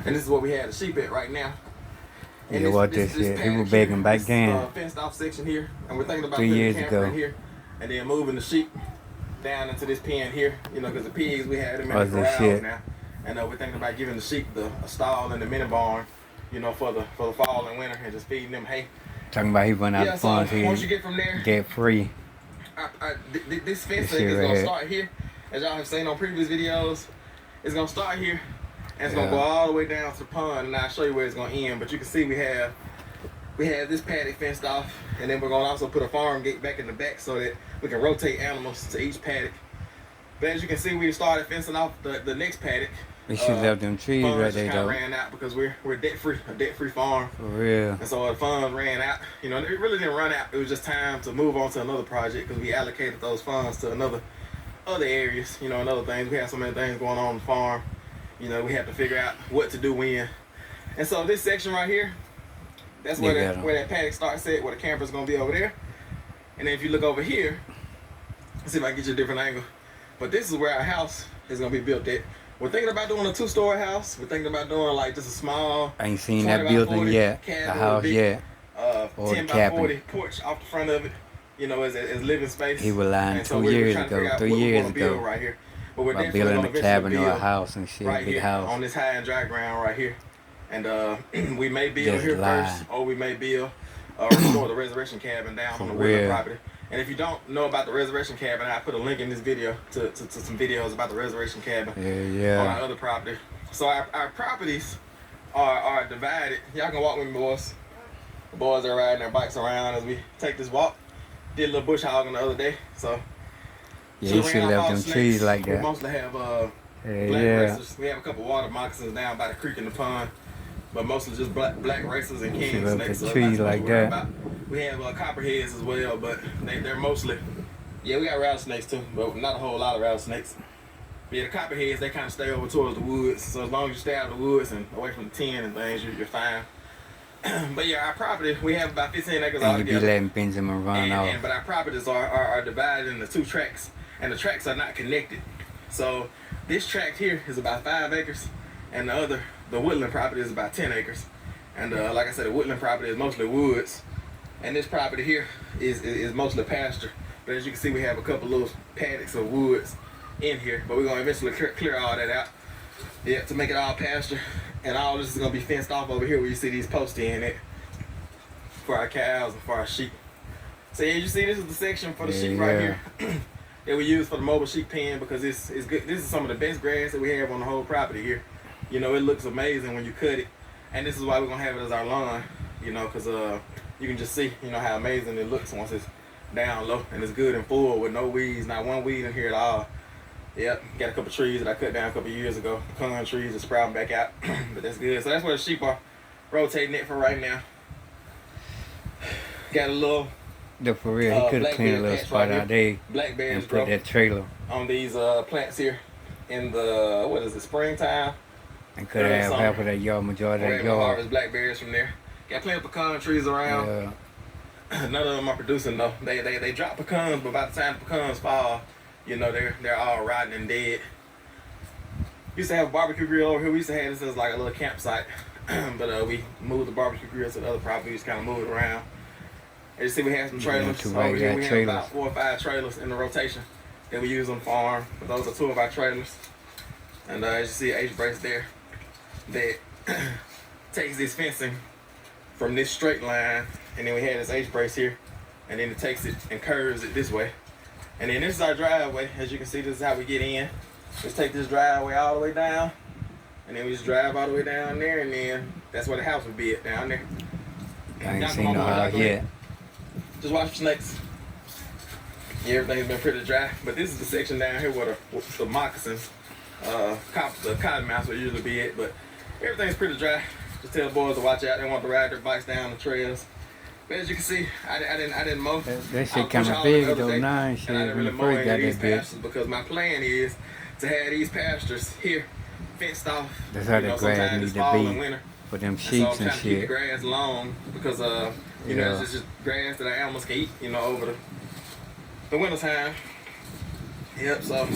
And this is where we have the sheep at right now. And yeah, what this is. He was begging back then. Fenced off section here, and we're thinking about 3 putting years the camper ago. in here, and then moving the sheep down into this pen here. You know, because the pigs we had them in the corral now, and we're thinking about giving the sheep a stall in the mini barn. You know, for the fall and winter, and just feeding them hay. Talking about he run out of funds. So once you get from there, get free. This fencing is gonna start here, as y'all have seen on previous videos. It's gonna start here, and it's gonna go all the way down to the pond, and I'll show you where it's gonna end. But you can see we have this paddock fenced off, and then we're gonna also put a farm gate back in the back so that we can rotate animals to each paddock. But as you can see, we started fencing off the next paddock. We should have left them trees right there though. Ran out because we're debt-free, a debt-free farm. For real. And so the funds ran out. You know, it really didn't run out. It was just time to move on to another project because we allocated those funds to other areas, you know, and other things. We had so many things going on the farm. You know, we had to figure out what to do when. And so this section right here, that's where that paddock starts at, where the camper's gonna be over there. And then if you look over here, let's see if I can get you a different angle. But this is where our house is gonna be built at. We're thinking about doing a 2-story house. We're thinking about doing like just a small. I ain't seen that building yet. The house yet. 10 by 40 porch off the front of it. You know, as living space. He was lying 2 years ago, 3 years ago. Right here. But we're about building a cabin or a house and shit, right big here, house. on this high and dry ground right here. And we may build here first, or we may build restore the resurrection cabin down on the woodland property. And if you don't know about the resurrection cabin, I put a link in this video to some videos about the resurrection cabin on our other property. So our properties are divided. Y'all can walk with me, boys. The boys are riding their bikes around as we take this walk. Did a little bush hogging the other day, so. Yeah, you should have left them trees like that. We mostly have black racers. We have a couple water moccasins down by the creek in the pond, but mostly just black racers and king snakes. So trees like that. We have copperheads as well, but they're mostly, we got rattlesnakes too, but not a whole lot of rattlesnakes. But yeah, the copperheads, they kind of stay over towards the woods, so as long as you stay out of the woods and away from the tin and things, you're fine. But yeah, our property, we have about 15 acres altogether. And you be letting Benjamin run off. But our properties are divided into 2 tracts, and the tracts are not connected. So this tract here is about 5 acres, and the woodland property is about 10 acres. And like I said, the woodland property is mostly woods. And this property here is mostly pasture. But as you can see, we have a couple little paddocks of woods in here. But we're going to eventually clear all that out. Yeah, to make it all pasture. And all this is going to be fenced off over here where you see these posts in it. For our cows and for our sheep. So yeah, you see this is the section for the sheep right here. That we use for the mobile sheep pen because this is good. This is some of the best grass that we have on the whole property here. You know, it looks amazing when you cut it. And this is why we're going to have it as our lawn. You know, because you can just see, you know, how amazing it looks once it's down low and it's good and full with no weeds, not one weed in here at all. Yep, got a couple trees that I cut down a couple years ago. Pecan trees are sprouting back out, but that's good. So that's where the sheep are rotating it for right now. Got a little. For real, he could have cleaned a little spot out there and put that trailer on these plants here in the springtime. And could have half of that yard, majority of that yard. Harvest blackberries from there. Got plenty of pecan trees around. Yeah. None of them are producing though. They drop pecans, but by the time the pecans fall, you know they're all rotten and dead. Used to have a barbecue grill over here. We used to have this as like a little campsite, but we moved the barbecue grill to the other property. We just kind of moved it around. As you see, we have some trailers over here. We have about 4 or 5 trailers in the rotation that we use on the farm. But those are 2 of our trailers. And as you see, H brace there that takes this fencing from this straight line, and then we have this H brace here, and then it takes it and curves it this way. And then this is our driveway. As you can see, this is how we get in. Just take this driveway all the way down, and then we just drive all the way down there, and then that's where the house would be at, down there. I ain't seen no house yet. Just watch for snakes. Yeah, everything's been pretty dry, but this is the section down here where the moccasins, the cottonmouths will usually be at, but everything's pretty dry. Just tell the boys to watch out. They want to ride their bikes down the trails. But as you can see, I didn't mow. That shit kind of big though, nice. And I didn't really mow any of these pastures because my plan is to have these pastures here fenced off. That's how the grass need to be for them sheep and shit. So I'm trying to keep the grass long because you know it's just grass that our animals can eat. You know, over the winter time. Yep. So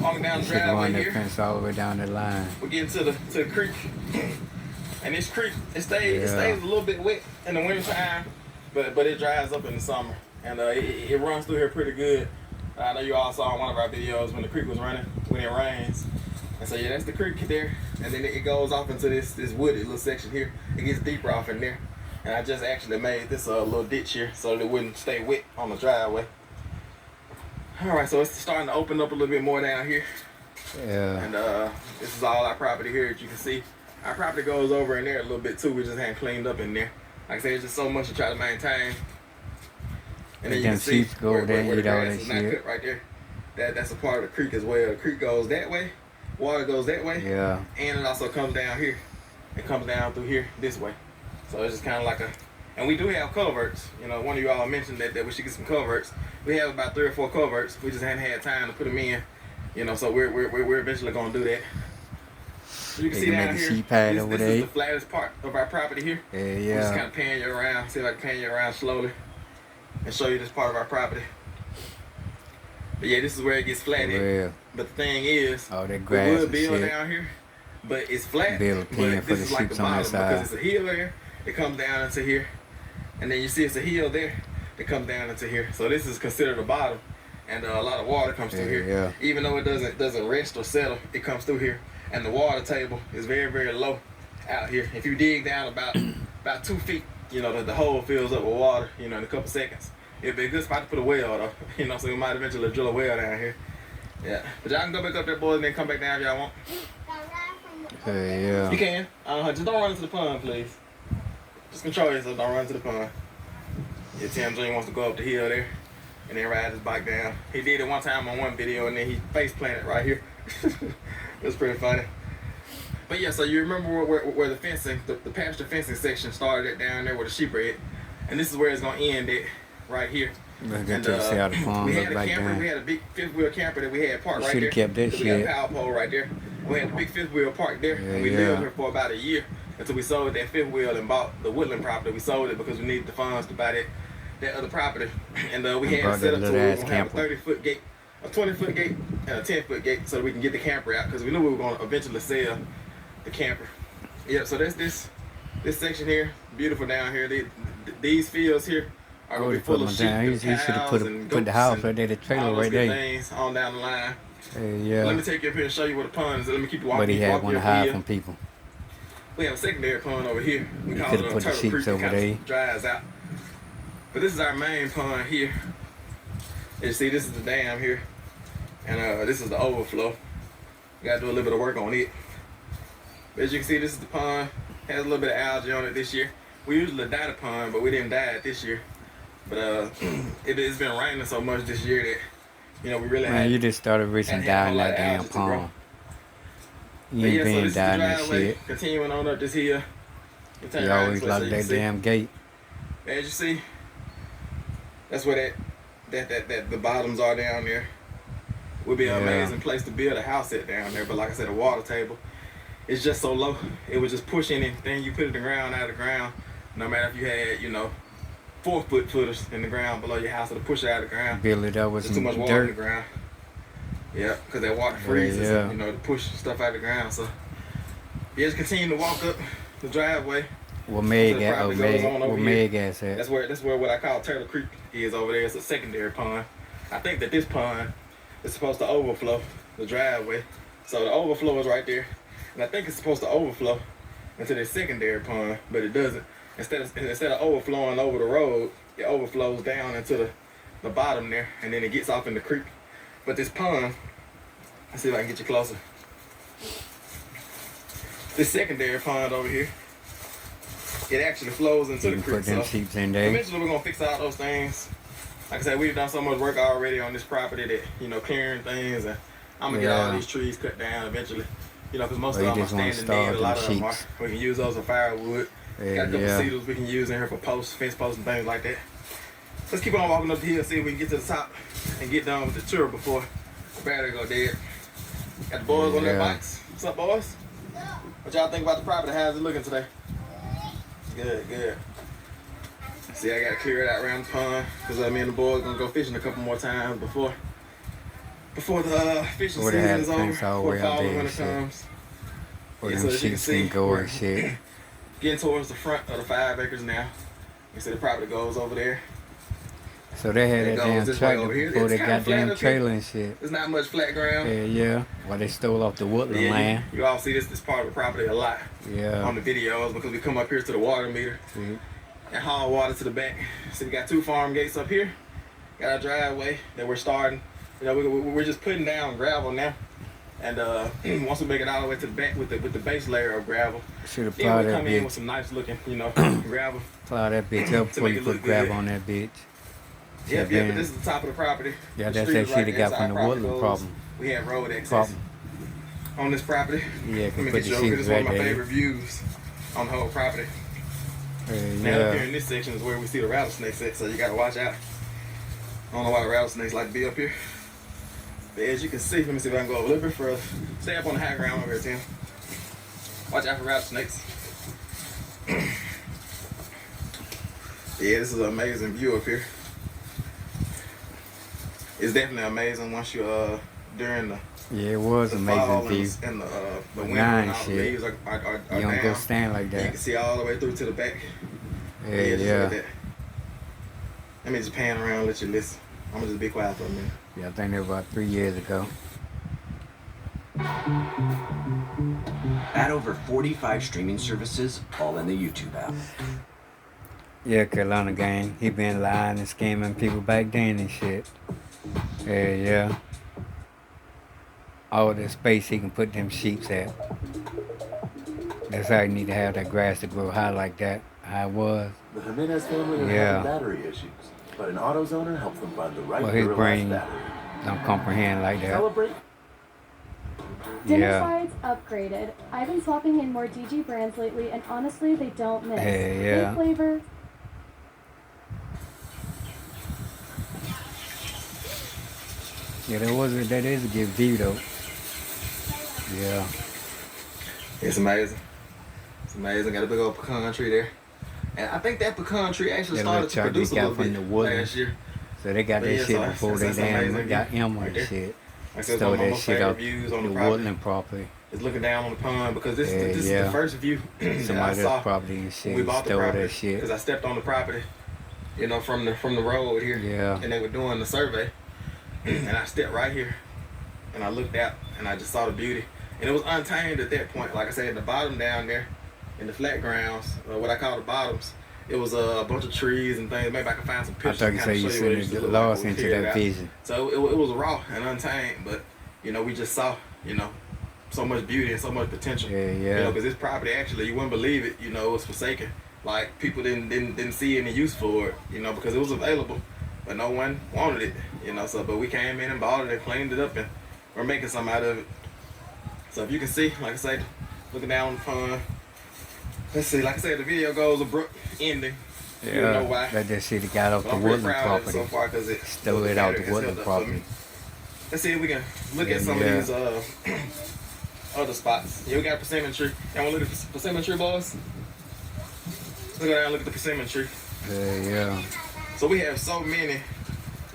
walking down the You should run driveway that here. fence all the way down the line. We're getting to the creek. And this creek, it stays a little bit wet in the winter time, but it dries up in the summer. And it runs through here pretty good. I know you all saw in one of our videos when the creek was running, when it rains. And so yeah, that's the creek there. And then it goes off into this wooded little section here. It gets deeper off in there. And I just actually made this little ditch here so that it wouldn't stay wet on the driveway. Alright, so it's starting to open up a little bit more down here. Yeah. And this is all our property here that you can see. Our property goes over in there a little bit too. We just hadn't cleaned up in there. Like I said, it's just so much to try to maintain. And then you can see where the grass is not cut right there. That's a part of the creek as well. The creek goes that way, water goes that way, yeah, and it also comes down here. It comes down through here this way. So it's just kind of like a, and we do have culverts. You know, one of you all mentioned that we should get some culverts. We have about 3 or 4 culverts. We just hadn't had time to put them in. You know, so we're eventually gonna do that. So you can see down here, this is the flattest part of our property here. Yeah. I'm just kind of pan you around. See if I can pan you around slowly and show you this part of our property. But yeah, this is where it gets flatted. Yeah. But the thing is, that grass we would build down here, but it's flat. Build a pen for the sheep on that side. Because it's a hill there, it comes down into here. And then you see it's a hill there, it comes down into here. So this is considered the bottom. And a lot of water comes through here. Yeah. Even though it doesn't rest or settle, it comes through here. And the water table is very, very low out here. If you dig down about 2 feet, you know, the hole fills up with water, you know, in a couple seconds. It'd be a good spot to put a well though. You know, so we might eventually drill a well down here. Yeah. But y'all can go back up there, boys, and then come back down if y'all want. Yeah. You can. Just don't run into the pond, please. Just control yourself, don't run into the pond. Yeah, Tim Jr. wants to go up the hill there and then ride his bike down. He did it one time on one video and then he face planted right here. It was pretty funny. But yeah, so you remember where the fencing, the pasture fencing section started at down there where the sheep are at. And this is where it's going to end at, right here. Let's get to see how the pond we look had a like camper, down. we had a big 5th wheel camper that we had parked right Should there. have kept that We shit. got a power pole right there. We had the big 5th wheel parked there, Yeah, and we lived here for about a year until we sold that 5th wheel and bought the woodland property. We sold it because we needed the funds to buy that other property. And we had it set up to where we were going to have a 30-foot gate, a 20-foot gate, and a 10-foot gate so that we can get the camper out because we knew we were going to eventually sell the camper. Yeah, so that's this section here, beautiful down here. These fields here are going to be full of sheep and cows and put the house right there, the trailer right there. Things on down the line. Yeah. Let me take you up here and show you where the pond is. Let me keep you walking. But he had one to hide from people. We have a secondary pond over here. We You call could it have a put the turtle sheep creek. over It there. kind of dries out. But this is our main pond here. You see, this is the dam here. And this is the overflow. We got to do a little bit of work on it. But as you can see, this is the pond. Has a little bit of algae on it this year. We usually dye the pond, but we didn't dye it this year. But it's been raining so much this year that, you know, we really Man, you just started reaching down that damn pond. You ain't been dying that shit. Continuing on up this hill. You always lock that damn gate. As you see, that's where the bottoms are down there. Would be an amazing place to build a house at down there. But like I said, the water table is just so low. It would just push anything you put in the ground out of the ground. No matter if you had, you know, 4-foot footers in the ground below your house, it'll push it out of the ground. Build it up with There's some too much water in the dirt. ground. Yeah, because that water freezes, Yeah. you know, to push stuff out of the ground. So you just continue to walk up the driveway. What Meg at? What Meg at? That's where what I call Turtle Creek is over there. It's a secondary pond. I think that this pond is supposed to overflow the driveway. So the overflow is right there. And I think it's supposed to overflow into this secondary pond, but it doesn't. Instead of overflowing over the road, it overflows down into the bottom there, and then it gets off in the creek. But this pond, let's see if I can get you closer. This secondary pond over here, it actually flows into the creek. Put them sheep in there. Eventually we're gonna fix all those things. Like I said, we've done so much work already on this property that, you know, clearing things, and I'm gonna get all these trees cut down eventually. You know, because most of them are standing dead. A lot of them are. We can use those for firewood. Got a couple cedars we can use in here for posts, fence posts, and things like that. Let's keep on walking up the hill, see if we can get to the top and get done with the tour before the battery go dead. Got the boys on their bikes. What's up, boys? What y'all think about the property? How's it looking today? Good, good. See, I gotta clear it out around the pond because me and the boys gonna go fishing a couple more times before before the fishing Where they season had is the over, fence all the before way the out fall and there and winter shit. comes. Where Yeah, them so as you can sheep see, can go we're and shit. getting towards the front of the 5 acres now. You see the property goes over there. So they had It that goes damn this way tractor over here. before It's they kinda got flat damn up here. trailer and shit. There's not much flat ground. Yeah. Well, they stole off the But woodland yeah, land. you all see this part of the property a lot Yeah. on the videos because we come up here to the water meter See? and haul water to the back. So we got 2 farm gates up here. Got our driveway that we're starting. You know, we're just putting down gravel now. And once we make it all the way to the back with the base layer of gravel, Should have then plowed we that come in with bitch. some nice looking, gravel. Plow that bitch up before make you it put look gravel good. on that bitch. Yeah, then- but this is the top of the property. Yeah, The that's street that is shit right they there. got As from our the property woodland goes, problem. We have road access Problem. on this property. Yeah, Let can me put get the you over here. sheep This is one right of my there. favorite views on the whole property. Now up here Yeah. in this section is where we see the rattlesnakes at, so you gotta watch out. I don't know why the rattlesnakes like to be up here. But as you can see, let me see if I can go a little bit further. Stay up on the high ground over here, Tim. Watch out for rattlesnakes. Yeah, this is an amazing view up here. It's definitely amazing once you during the Yeah, it was the amazing fall view. and the But winter now and and all the shit, leaves are You don't go down. stand like You can that. see all the way through to the back. Yeah, Just look yeah. at that. Let me just pan around and let you listen. I'm gonna just be quiet for a minute. Yeah, I think that was about 3 years ago. At over 45 streaming services, all in the YouTube app. Yeah, Carolina gang. He been lying and scamming people back then and shit. Yeah. All the space he can put them sheeps at. That's how you need to have that grass to grow high like that. How it was. The Jimenez family are Yeah. having battery issues, but an AutoZoner helps them find the right Well, his Duralast brain battery. don't comprehend like that. Celebrate. Dinner Yeah. sides upgraded. I've been swapping in more DG brands lately, and honestly, they don't miss. Yeah. Great flavor. Yeah, that is a good view though. Yeah. It's amazing. It's amazing. Got a big old pecan tree there. And I think that pecan tree actually That little started to truck produce a they got little from bit the woodland. last year. So they got But that yeah, shit so before that's they amazing damn got view Emma right and there. shit. Like I said, it's Stole one of my that most shit favorite out views on the the property. woodland property. Is looking down on the pond because this is Yeah. the first view that I Somebody saw else's property and when shit. we bought the Stole property. that shit. Because I stepped on the property, from the road here. Yeah. And they were doing the survey. And I stepped right here. And I looked out and I just saw the beauty. And it was untamed at that point. Like I said, at the bottom down there, in the flat grounds, what I call the bottoms, it was a bunch of trees and things. Used to find some I pictures. thought you to said kinda you show what it seen used to it look like lost when we into cleared it that out. vision. So it was raw and untamed, but we just saw, so much beauty and so much potential. Yeah. Because this property actually, you wouldn't believe it, it was forsaken. Like people didn't see any use for it, because it was available, but no one wanted it, So, but we came in and bought it and cleaned it up, and we're making something out of it. So if you can see, like I said, looking down on the pond. Let's see, like I said, the video goes abrupt ending. You don't know why. That shit he got off But the I'm pretty woodland proud of it property. so far because it Stole it out the has woodland held up for me. property. Let's see if we can look at some of these other spots. Yeah, we got a persimmon tree. Y'all want to look at the persimmon tree, boys? Let's go down and look at the persimmon tree. Yeah. So we have so many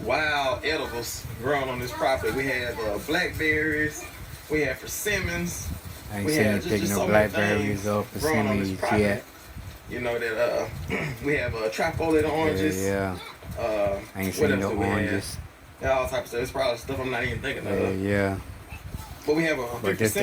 wild edibles growing on this property. We have blackberries. We have persimmons. I ain't We seen have you picking so no many blackberries things or growing on this persimmons property. yet. That we have trifoliate oranges. Yeah. I ain't what seen else no do we have? oranges. Yeah, all types of stuff. It's probably stuff I'm not even thinking of. Yeah. But we have a But this 50%